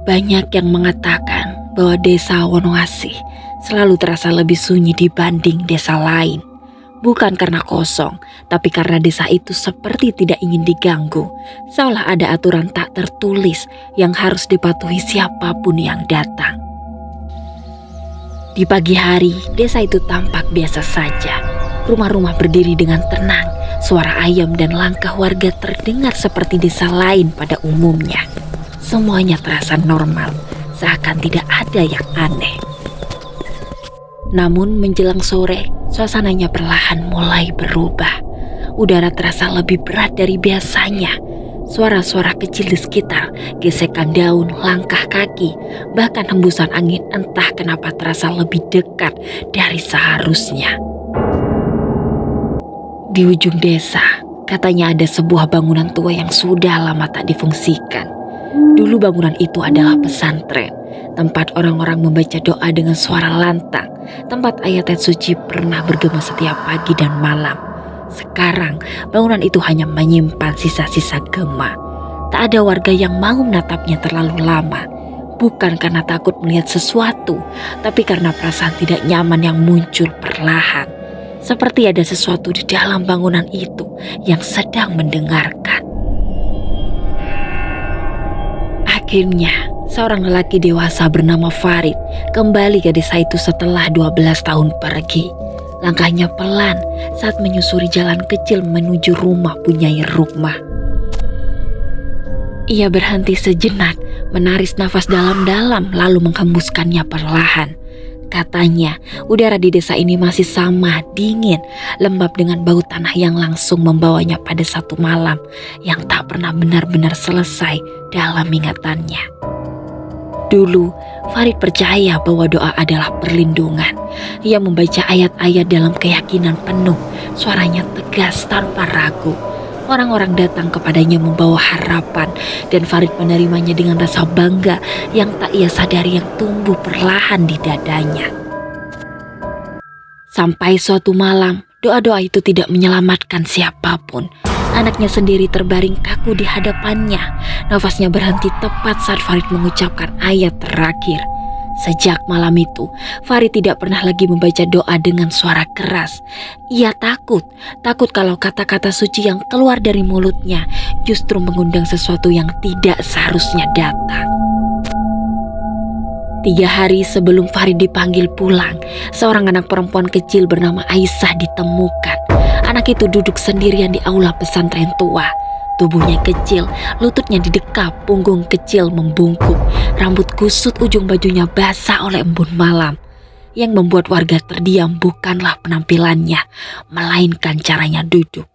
Banyak yang mengatakan bahwa desa Wonoasih selalu terasa lebih sunyi dibanding desa lain. Bukan karena kosong, tapi karena desa itu seperti tidak ingin diganggu, seolah ada aturan tak tertulis yang harus dipatuhi siapapun yang datang. Di pagi hari, desa itu tampak biasa saja. Rumah-rumah berdiri dengan tenang, suara ayam dan langkah warga terdengar seperti desa lain pada umumnya. Semuanya terasa normal, seakan tidak ada yang aneh. Namun menjelang sore, suasananya perlahan mulai berubah. Udara terasa lebih berat dari biasanya. Suara-suara kecil di sekitar, gesekan daun, langkah kaki, bahkan hembusan angin entah kenapa terasa lebih dekat dari seharusnya. Di ujung desa, katanya ada sebuah bangunan tua yang sudah lama tak difungsikan. Dulu bangunan itu adalah pesantren, tempat orang-orang membaca doa dengan suara lantang, tempat ayat-ayat suci pernah bergema setiap pagi dan malam. Sekarang, bangunan itu hanya menyimpan sisa-sisa gema. Tak ada warga yang mau menatapnya terlalu lama, bukan karena takut melihat sesuatu, tapi karena perasaan tidak nyaman yang muncul perlahan. Seperti ada sesuatu di dalam bangunan itu yang sedang mendengarkan. Akhirnya, seorang lelaki dewasa bernama Farid kembali ke desa itu setelah 12 tahun pergi. Langkahnya pelan saat menyusuri jalan kecil menuju rumah Punyai Rukmah. Ia berhenti sejenak, menarik nafas dalam-dalam lalu menghembuskannya perlahan. Katanya, udara di desa ini masih sama, dingin, lembab dengan bau tanah yang langsung membawanya pada satu malam yang tak pernah benar-benar selesai dalam ingatannya. Dulu, Farid percaya bahwa doa adalah perlindungan. Ia membaca ayat-ayat dalam keyakinan penuh, suaranya tegas tanpa ragu. Orang-orang datang kepadanya membawa harapan dan Farid menerimanya dengan rasa bangga yang tak ia sadari yang tumbuh perlahan di dadanya. Sampai suatu malam, doa-doa itu tidak menyelamatkan siapapun. Anaknya sendiri terbaring kaku di hadapannya. Nafasnya berhenti tepat saat Farid mengucapkan ayat terakhir. Sejak malam itu, Farid tidak pernah lagi membaca doa dengan suara keras. Ia takut kalau kata-kata suci yang keluar dari mulutnya justru mengundang sesuatu yang tidak seharusnya datang. 3 hari sebelum Farid dipanggil pulang, seorang anak perempuan kecil bernama Aisyah ditemukan. Anak itu duduk sendirian di aula pesantren tua. Tubuhnya kecil, lututnya didekap, punggung kecil membungkuk, rambut kusut ujung bajunya basah oleh embun malam. Yang membuat warga terdiam bukanlah penampilannya, melainkan caranya duduk.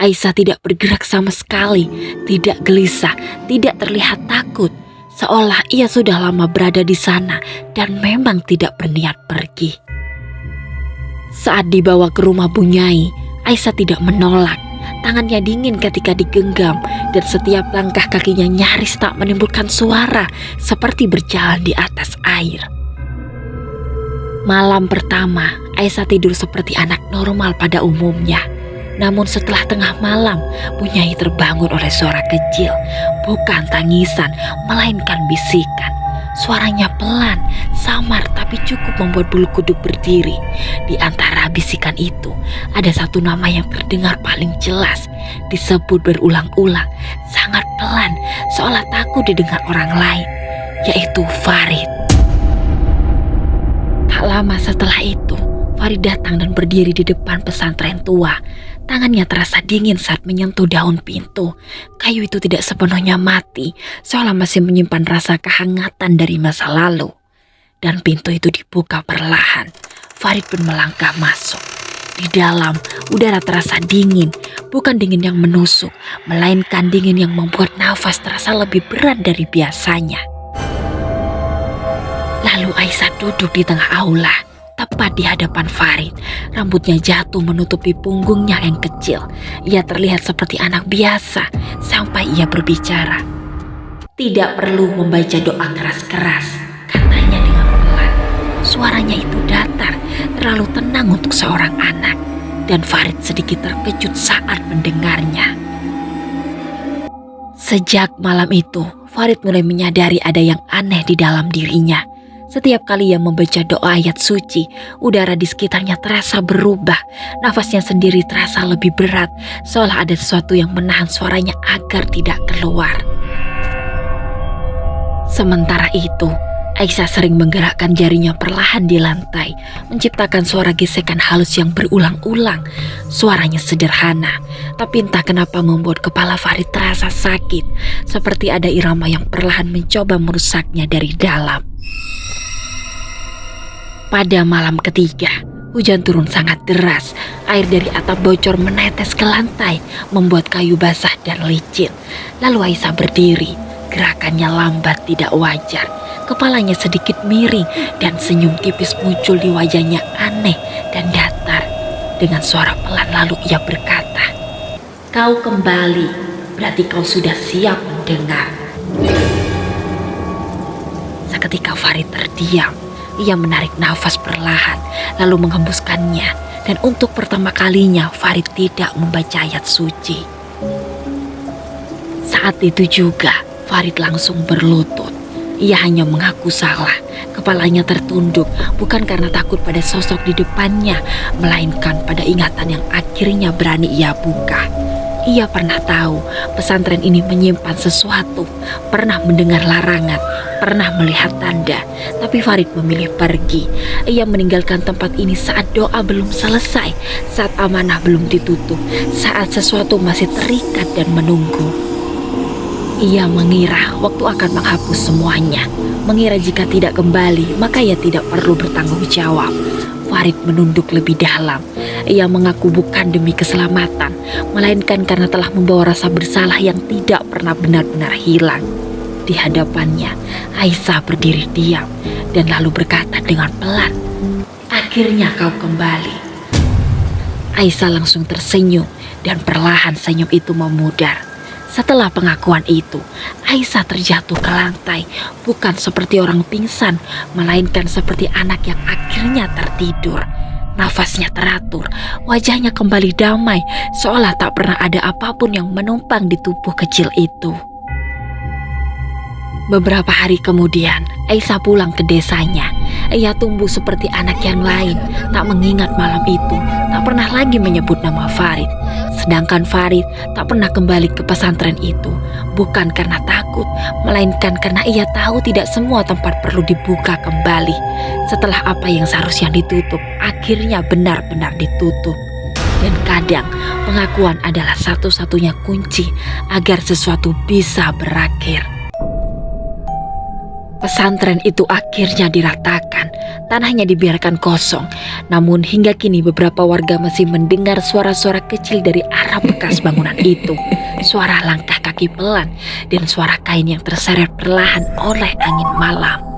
Aisyah tidak bergerak sama sekali, tidak gelisah, tidak terlihat takut, seolah ia sudah lama berada di sana dan memang tidak berniat pergi. Saat dibawa ke rumah Punyai, Aisyah tidak menolak. Tangannya dingin ketika digenggam dan setiap langkah kakinya nyaris tak menimbulkan suara seperti berjalan di atas air. Malam pertama, Aisyah tidur seperti anak normal pada umumnya. Namun setelah tengah malam, Punyai terbangun oleh suara kecil, bukan tangisan, melainkan bisikan. Suaranya pelan, samar tapi cukup membuat bulu kuduk berdiri. Di antara bisikan itu, ada satu nama yang terdengar paling jelas, disebut berulang-ulang, sangat pelan, seolah takut didengar orang lain, yaitu Farid. Tak lama setelah itu, Farid datang dan berdiri di depan pesantren tua. Tangannya terasa dingin saat menyentuh daun pintu. Kayu itu tidak sepenuhnya mati, seolah masih menyimpan rasa kehangatan dari masa lalu. Dan pintu itu dibuka perlahan. Farid pun melangkah masuk. Di dalam, udara terasa dingin, bukan dingin yang menusuk, melainkan dingin yang membuat nafas terasa lebih berat dari biasanya. Lalu Aisyah duduk di tengah aula, tepat di hadapan Farid. Rambutnya jatuh menutupi punggungnya yang kecil. Ia terlihat seperti anak biasa sampai ia berbicara. Tidak perlu membaca doa keras-keras, katanya dengan pelan. Suaranya itu datar, terlalu tenang untuk seorang anak. Dan Farid sedikit terkejut saat mendengarnya. Sejak malam itu, Farid mulai menyadari ada yang aneh di dalam dirinya. Setiap kali ia membaca doa ayat suci, udara di sekitarnya terasa berubah. Nafasnya sendiri terasa lebih berat, seolah ada sesuatu yang menahan suaranya agar tidak keluar. Sementara itu, Aisyah sering menggerakkan jarinya perlahan di lantai, menciptakan suara gesekan halus yang berulang-ulang. Suaranya sederhana, tapi entah kenapa membuat kepala Farid terasa sakit, seperti ada irama yang perlahan mencoba merusaknya dari dalam. Pada malam ketiga, hujan turun sangat deras. Air dari atap bocor menetes ke lantai, membuat kayu basah dan licin. Lalu Aisyah berdiri, gerakannya lambat tidak wajar. Kepalanya sedikit miring dan senyum tipis muncul di wajahnya aneh dan datar. Dengan suara pelan lalu ia berkata, "Kau kembali, berarti kau sudah siap mendengar." Seketika Farid terdiam. Ia menarik nafas perlahan lalu menghembuskannya. Dan untuk pertama kalinya Farid tidak membaca ayat suci. Saat itu juga Farid langsung berlutut. Ia hanya mengaku salah. Kepalanya tertunduk bukan karena takut pada sosok di depannya, melainkan pada ingatan yang akhirnya berani ia buka. Ia pernah tahu pesantren ini menyimpan sesuatu, pernah mendengar larangan, pernah melihat tanda, tapi Farid memilih pergi. Ia meninggalkan tempat ini saat doa belum selesai, saat amanah belum ditutup, saat sesuatu masih terikat dan menunggu. Ia mengira waktu akan menghapus semuanya, mengira jika tidak kembali maka ia tidak perlu bertanggung jawab. Farid menunduk lebih dalam. Ia mengaku bukan demi keselamatan, melainkan karena telah membawa rasa bersalah yang tidak pernah benar-benar hilang. Di hadapannya, Aisyah berdiri diam dan lalu berkata dengan pelan, "Akhirnya kau kembali." Aisyah langsung tersenyum dan perlahan senyum itu memudar. Setelah pengakuan itu, Aisyah terjatuh ke lantai, bukan seperti orang pingsan, melainkan seperti anak yang akhirnya tertidur. Nafasnya teratur, wajahnya kembali damai, seolah tak pernah ada apapun yang menumpang di tubuh kecil itu. Beberapa hari kemudian, Aisyah pulang ke desanya. Ia tumbuh seperti anak yang lain, tak mengingat malam itu, tak pernah lagi menyebut nama Farid. Sedangkan Farid tak pernah kembali ke pesantren itu, bukan karena takut, melainkan karena ia tahu tidak semua tempat perlu dibuka kembali. Setelah apa yang seharusnya ditutup, akhirnya benar-benar ditutup. Dan kadang pengakuan adalah satu-satunya kunci agar sesuatu bisa berakhir. Pesantren itu akhirnya diratakan, tanahnya dibiarkan kosong. Namun hingga kini beberapa warga masih mendengar suara-suara kecil dari arah bekas bangunan itu. Suara langkah kaki pelan dan suara kain yang terseret perlahan oleh angin malam.